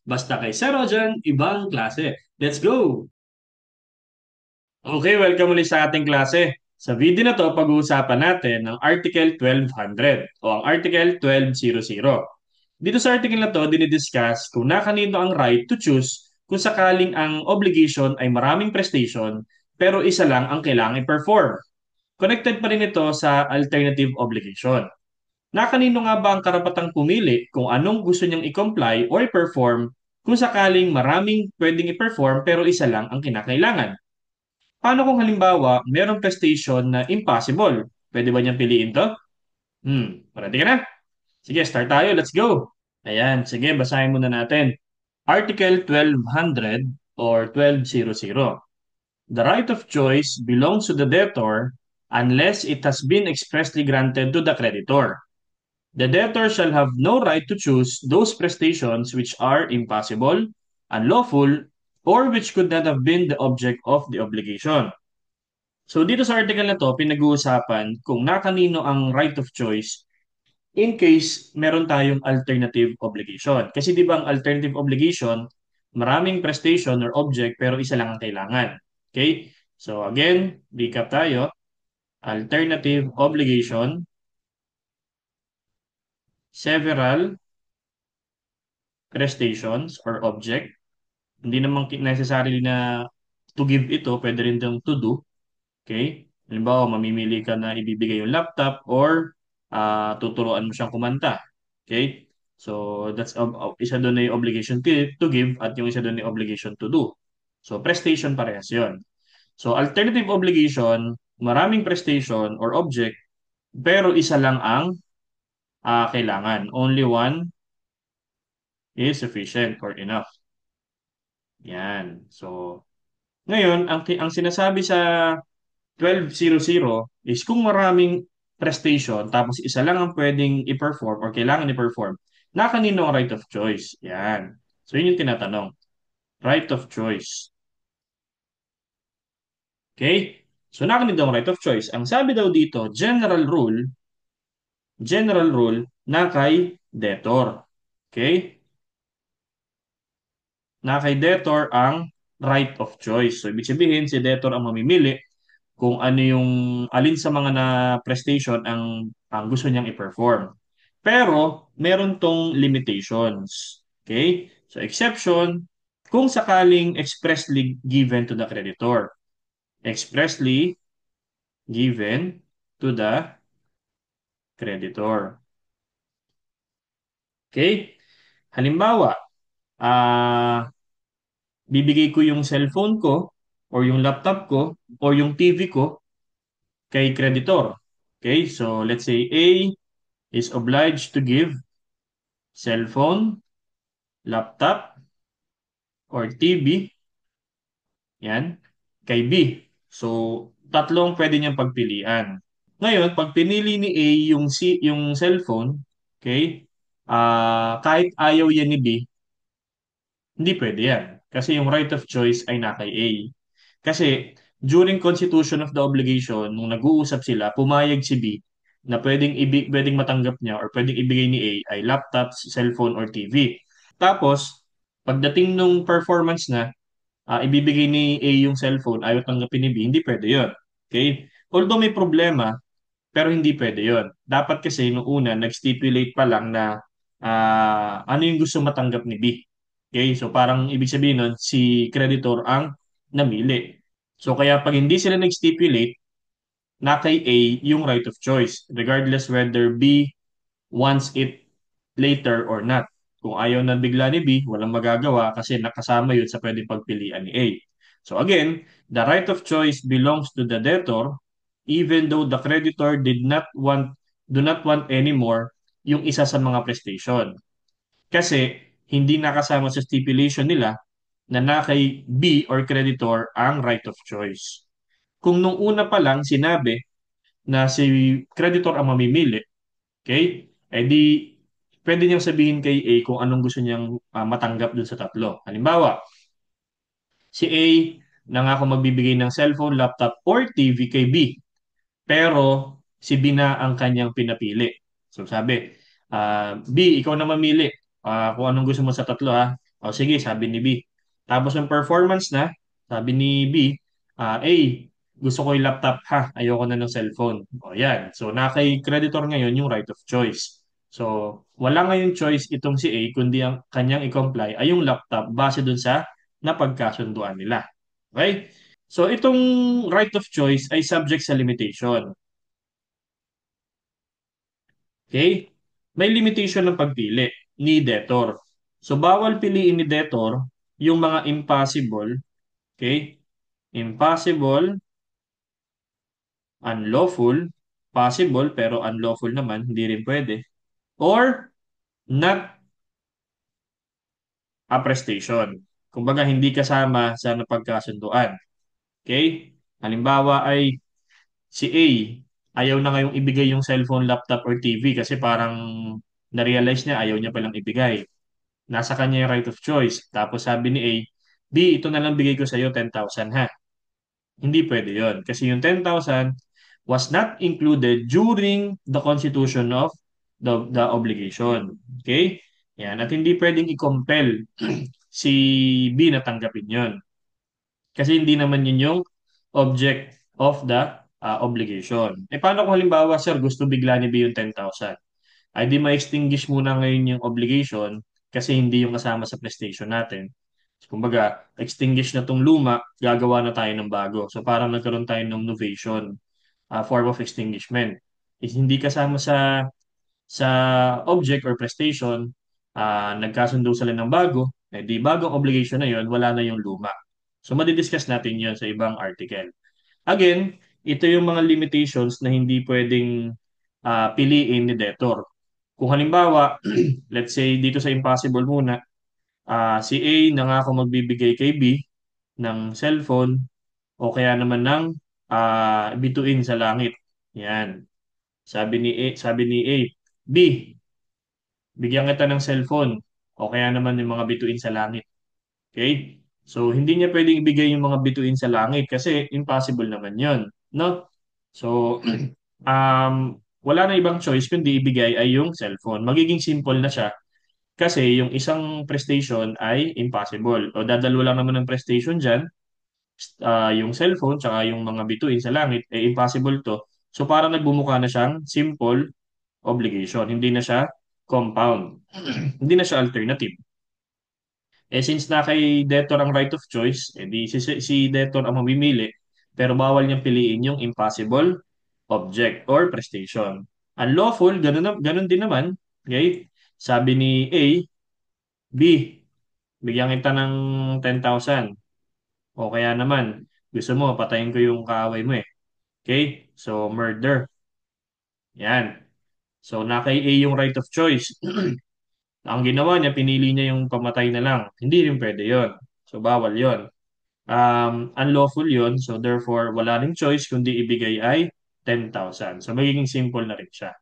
Basta kay Sir Rojan, ibang klase. Let's go! Okay, welcome ulit sa ating klase. Sa video na to, pag-uusapan natin ang Article 1200 o ang Article 1200. Dito sa article na to, dinidiscuss kung nakanino ang right to choose kung sakaling ang obligation ay maraming prestation pero isa lang ang kailangan i-perform. Connected pa rin ito sa alternative obligation. Nakanino nga ba ang karapatang pumili kung anong gusto niyang i-comply or i-perform kung sakaling maraming pwedeng i-perform pero isa lang ang kinakailangan? Paano kung halimbawa merong prestation na impossible? Pwede ba niyang piliin to? Ready ka na? Sige, start tayo. Let's go! Ayan, sige, basahin muna natin. Article 1200 or 1200. The right of choice belongs to the debtor unless it has been expressly granted to the creditor. The debtor shall have no right to choose those prestations which are impossible, unlawful, or which could not have been the object of the obligation. So dito sa article na to, pinag-uusapan kung nakanino ang right of choice in case meron tayong alternative obligation. Kasi di ba ang alternative obligation, maraming prestation or object pero isa lang ang kailangan. Okay? So again, recap tayo. Alternative obligation, several prestations or object. Hindi naman necessarily na to give ito, pwede rin itong to do. Okay? Halimbawa, mamimili ka na ibibigay yung laptop or tuturuan mo siyang kumanta. Okay? So, isa doon ay obligation to give at yung isa doon ay obligation to do. So, prestation parehas yun. So, alternative obligation, maraming prestation or object, pero isa lang ang kailangan. Only one is sufficient or enough. Yan. So, ngayon, ang sinasabi sa 1200 is kung maraming prestation tapos isa lang ang pwedeng i-perform or kailangan i-perform, na kanino ang right of choice? Yan. So yun yung tinatanong. Right of choice. Okay? So na kanino ang right of choice? Ang sabi daw dito, general rule na kay debtor. Okay? Na kay debtor ang right of choice. So ibig sabihin si debtor ang mamimili kung ano yung alin sa mga na prestation ang gusto niyang i-perform. Pero meron tong limitations. Okay? So exception, kung sakaling expressly given to the creditor. Expressly given to the creditor. Okay? Halimbawa, ah bibigay ko yung cellphone ko or yung laptop ko or yung TV ko kay creditor. Okay? So let's say A is obliged to give cellphone, laptop, or TV, yan, kay B. So, tatlong pwede niyang pagpilian. Ngayon, pag pinili ni A yung cellphone, okay, kahit ayaw yan ni B, hindi pwede yan. Kasi yung right of choice ay na kay A. Kasi during constitution of the obligation, nung nag-uusap sila, pumayag si B na pwedeng matanggap niya or pwedeng ibigay ni A ay laptop, cellphone, or TV. Tapos, pagdating nung performance na, ibibigay ni A yung cellphone, ayaw tanggapin ni B, hindi pwede yun. Okay? Although may problema, pero hindi pwede yun. Dapat kasi nung una, nag-stipulate pa lang na ano yung gusto matanggap ni B. Okay? So parang ibig sabihin nun, si creditor ang namili. So kaya pag hindi sila nag-stipulate, na kay A yung right of choice, regardless whether B wants it later or not. Kung ayaw na bigla ni B, walang magagawa kasi nakasama yun sa pwedeng pagpilian ni A. So again, the right of choice belongs to the debtor even though the creditor do not want anymore yung isa sa mga prestation. Kasi hindi nakasama sa stipulation nila na kay B or creditor ang right of choice. Kung nung una pa lang sinabi na si creditor ang mamimili, okay? Eh di, pwede niyang sabihin kay A kung anong gusto niyang matanggap dun sa tatlo. Halimbawa, si A nangako magbibigay ng cellphone, laptop, or TV kay B. Pero si B na ang kanyang pinapili. So sabi, B, ikaw na mamili. Kung anong gusto mo sa tatlo ha. O sige, sabi ni B. Tapos yung performance na, sabi ni B, A, gusto ko yung laptop ha, ayoko na ng cellphone. O yan. So, na kay creditor ngayon yung right of choice. So, wala ngayong choice itong si A kundi ang kanyang i-comply ay yung laptop base dun sa napagkasunduan nila. Okay? So, itong right of choice ay subject sa limitation. Okay? May limitation ng pagpili ni debtor. So, bawal piliin ni debtor yung mga impossible, okay? Impossible, unlawful, possible pero unlawful naman, hindi rin pwede, or not a prestation. Kumbaga, hindi kasama sa napagkasunduan. Okay? Halimbawa ay si A, ayaw na ngayong ibigay yung cellphone, laptop, or TV kasi parang na-realize niya ayaw niya palang ibigay. Nasa kanya yung right of choice. Tapos sabi ni A, B, ito na lang bigay ko sa iyo 10,000 ha. Hindi pwede yon kasi yung 10,000 was not included during the constitution of the obligation. Okay? Yan. At hindi pwedeng i-compel si B na tanggapin yon. Kasi hindi naman yun yung object of the obligation. Eh paano kung halimbawa, sir, gusto bigla ni B yung 10,000? Ay di ma-extinguish muna ngayon yung obligation kasi hindi yung kasama sa prestation natin. Kumbaga, extinguish na tong luma, gagawa na tayo ng bago. So parang nagkaroon tayo ng novation, form of extinguishment. Is hindi kasama sa object or prestation, nagkasundo sila ng bago, eh di bagong obligation na yon, wala na yung luma. So madidiscuss natin yon sa ibang article. Again, ito yung mga limitations na hindi pwedeng piliin ni debtor. Kung halimbawa, let's say dito sa impossible muna, si A nangako magbibigay kay B ng cellphone o kaya naman ng bituin sa langit. Yan. Sabi ni A, B, bigyan kita ng cellphone o kaya naman yung mga bituin sa langit. Okay? So, hindi niya pwedeng ibigay yung mga bituin sa langit kasi impossible naman yon, no? So, wala na ibang choice kundi ibigay ay yung cellphone. Magiging simple na siya kasi yung isang prestation ay impossible. O dadalawa lang naman ng prestation dyan, yung cellphone tsaka yung mga bituin sa langit, eh impossible to. So parang nagbumuka na siyang simple obligation. Hindi na siya compound. Hindi na siya alternative. Eh since na kay debtor ang right of choice, eh di si debtor ang mamimili, pero bawal niyang piliin yung impossible object or prestation. Unlawful, ganun din naman. Okay? Sabi ni A, B, bigyan kita ng 10,000. O kaya naman, gusto mo, patayin ko yung kaaway mo eh. Okay? So, murder. Yan. So, na kay A yung right of choice. Ang ginawa niya, pinili niya yung pamatay na lang. Hindi rin pwede yon. So, bawal yon. Unlawful yon. So, therefore, wala ring choice kundi ibigay ay 10,000. So, magiging simple na rin siya.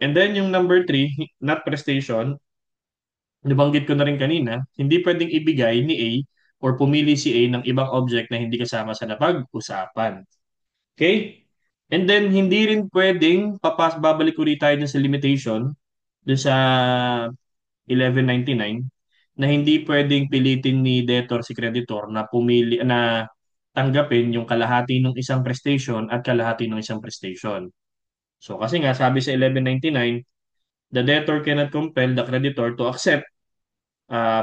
And then, yung number three, not prestation, nabanggit ko na rin kanina, hindi pwedeng ibigay ni A or pumili si A ng ibang object na hindi kasama sa napag-usapan. Okay? And then, hindi rin pwedeng babalik ulit tayo dun sa limitation, dun sa 1199, na hindi pwedeng pilitin ni debtor si creditor na pumili, na tanggapin yung kalahati ng isang prestation at kalahati ng isang prestation. So, kasi nga, sabi sa 1199, the debtor cannot compel the creditor to accept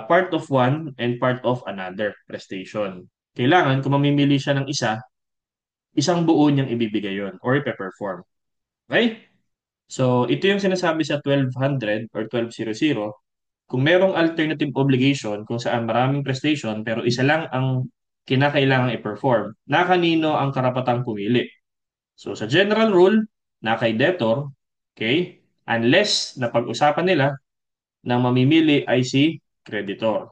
part of one and part of another prestation. Kailangan, kung mamimili siya ng isa, isang buo niyang ibibigay yon or ipe-perform. Okay? So, ito yung sinasabi sa 1200 or 1200. Kung merong alternative obligation kung saan maraming prestation pero isa lang ang kinakailangang i-perform, na kanino ang karapatang pumili? So, sa general rule, na kay debtor, okay? Unless na pag-usapan nila na mamimili ay si creditor.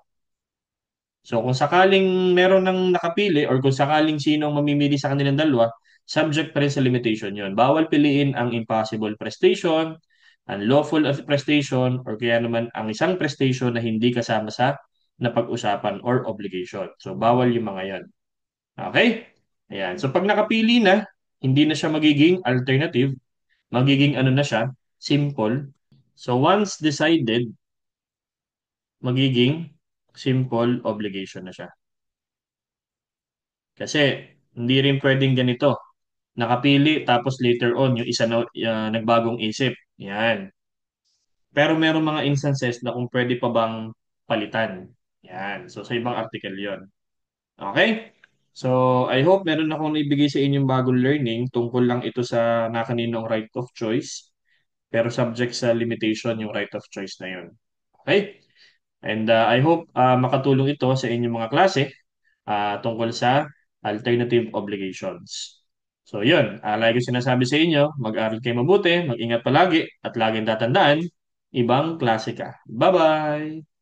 So kung sakaling meron ng nakapili or kung sakaling sino ang mamimili sa kanilang dalawa, subject pa rin sa limitation yon. Bawal piliin ang impossible prestation, unlawful prestation, or kaya naman ang isang prestation na hindi kasama sa napag-usapan or obligation. So bawal yung mga yon. Okay? Ayan. So pag nakapili na, hindi na siya magiging alternative, magiging ano na siya, simple. So once decided, magiging simple obligation na siya. Kasi hindi rin pwedeng ganito. Nakapili tapos later on yung isa na nagbagong isip. Yan. Pero merong mga instances na kung pwede pa bang palitan. Yan. So sa ibang article 'yon. Okay? So I hope meron akong naibigay sa inyong bagong learning tungkol lang ito sa nakaninong right of choice. Pero subject sa limitation yung right of choice na yun. Okay? And I hope makatulong ito sa inyong mga klase tungkol sa alternative obligations. So yun, lagi ko sinasabi sa inyo, mag-aral kayo mabuti, mag-ingat palagi, at laging tatandaan, ibang klase ka. Bye-bye!